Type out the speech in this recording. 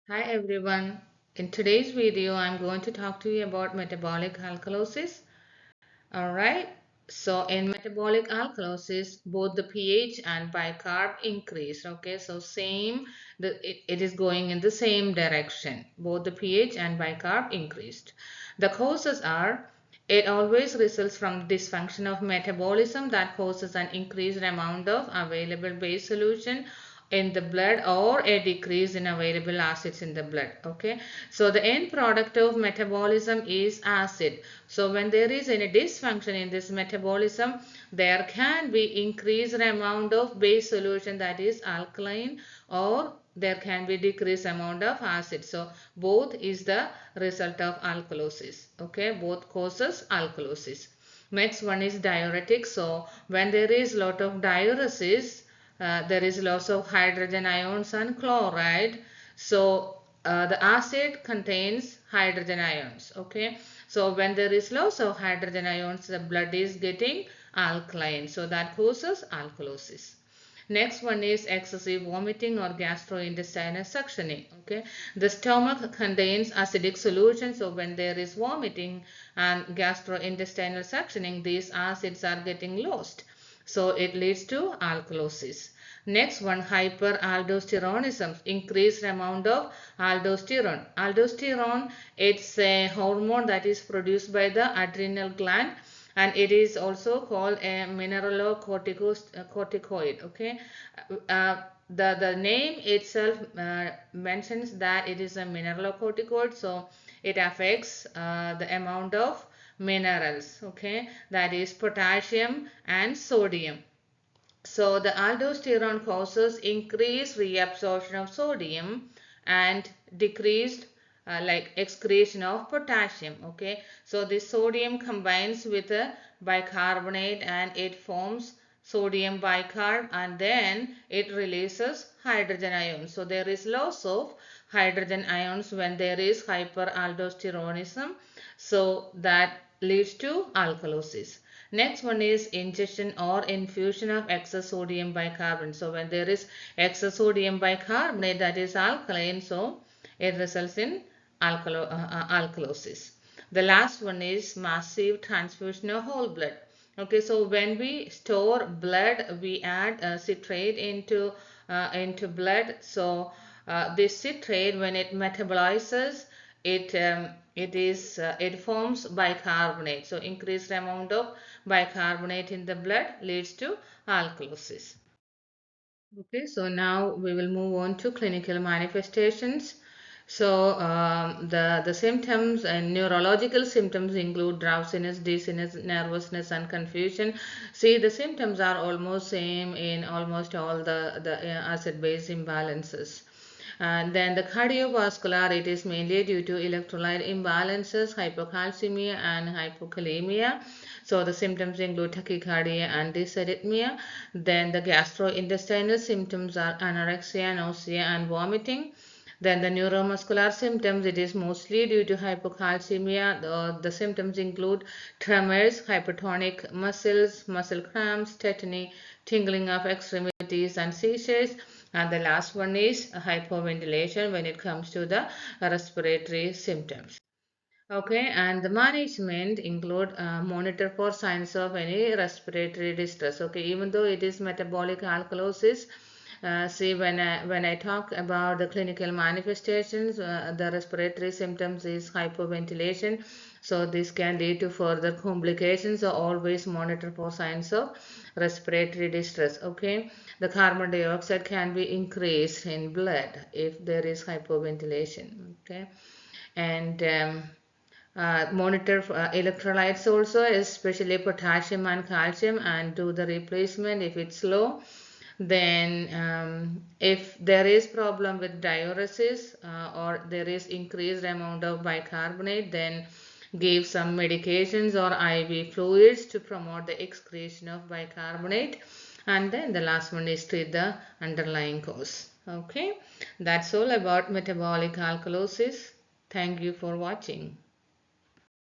Hi everyone. In today's video, I'm going to talk to you about metabolic alkalosis. Alright, so in metabolic alkalosis, both the pH and bicarb increase. Okay, so it is going in the same direction. Both the pH and bicarb increased. The causes are it always results from dysfunction of metabolism that causes an increased amount of available base solution in the blood or a decrease in available acids in the blood. Okay, so the end product of metabolism is acid. So when there is any dysfunction in this metabolism, there can be increased amount of base solution, that is alkaline, or there can be decreased amount of acid. So both is the result of alkalosis. Okay, both causes alkalosis. Next one is diuretic. So when there is lot of diuresis, there is loss of hydrogen ions and chloride. So the acid contains hydrogen ions. Okay, so when there is loss of hydrogen ions, the blood is getting alkaline. So that causes alkalosis. Next one is excessive vomiting or gastrointestinal suctioning. Okay, the stomach contains acidic solution, so when there is vomiting and gastrointestinal suctioning, these acids are getting lost, so it leads to alkalosis. Next one, hyperaldosteronism, increased amount of aldosterone. Aldosterone, it's a hormone that is produced by the adrenal gland, and it is also called a mineralocorticoid. Okay, the name itself mentions that it is a mineralocorticoid, so it affects the amount of minerals, okay, that is potassium and sodium. So the aldosterone causes increased reabsorption of sodium and decreased like excretion of potassium. Okay, so this sodium combines with a bicarbonate and it forms sodium bicarb, and then it releases hydrogen ions. So there is loss of hydrogen ions when there is hyperaldosteronism, so that leads to alkalosis. Next one is ingestion or infusion of excess sodium bicarbonate. So when there is excess sodium bicarbonate, that is alkaline, so it results in alkalosis. The last one is massive transfusion of whole blood. Okay, so when we store blood, we add citrate into blood. So this citrate, when it metabolizes, it forms bicarbonate. So increased amount of bicarbonate in the blood leads to alkalosis. Okay, so now we will move on to clinical manifestations. So the symptoms and neurological symptoms include drowsiness, dizziness, nervousness, and confusion. See, the symptoms are almost same in almost all the acid-base imbalances. And then the cardiovascular, it is mainly due to electrolyte imbalances, hypocalcemia and hypokalemia. So the symptoms include tachycardia and dysarrhythmia. Then the gastrointestinal symptoms are anorexia, nausea and vomiting. Then the neuromuscular symptoms, it is mostly due to hypocalcemia. The symptoms include tremors, hypertonic muscles, muscle cramps, tetany, tingling of extremities and seizures. And the last one is hypoventilation when it comes to the respiratory symptoms. Okay, and the management include monitor for signs of any respiratory distress. Okay, even though it is metabolic alkalosis, see when I talk about the clinical manifestations, the respiratory symptoms is hypoventilation. So this can lead to further complications. So always monitor for signs of respiratory distress. Okay, the carbon dioxide can be increased in blood if there is hypoventilation. Okay, and monitor electrolytes also, especially potassium and calcium, and do the replacement if it's low. Then if there is problem with diuresis or there is increased amount of bicarbonate, then give some medications or IV fluids to promote the excretion of bicarbonate. And then the last one is treat the underlying cause. Okay, that's all about metabolic alkalosis. Thank you for watching.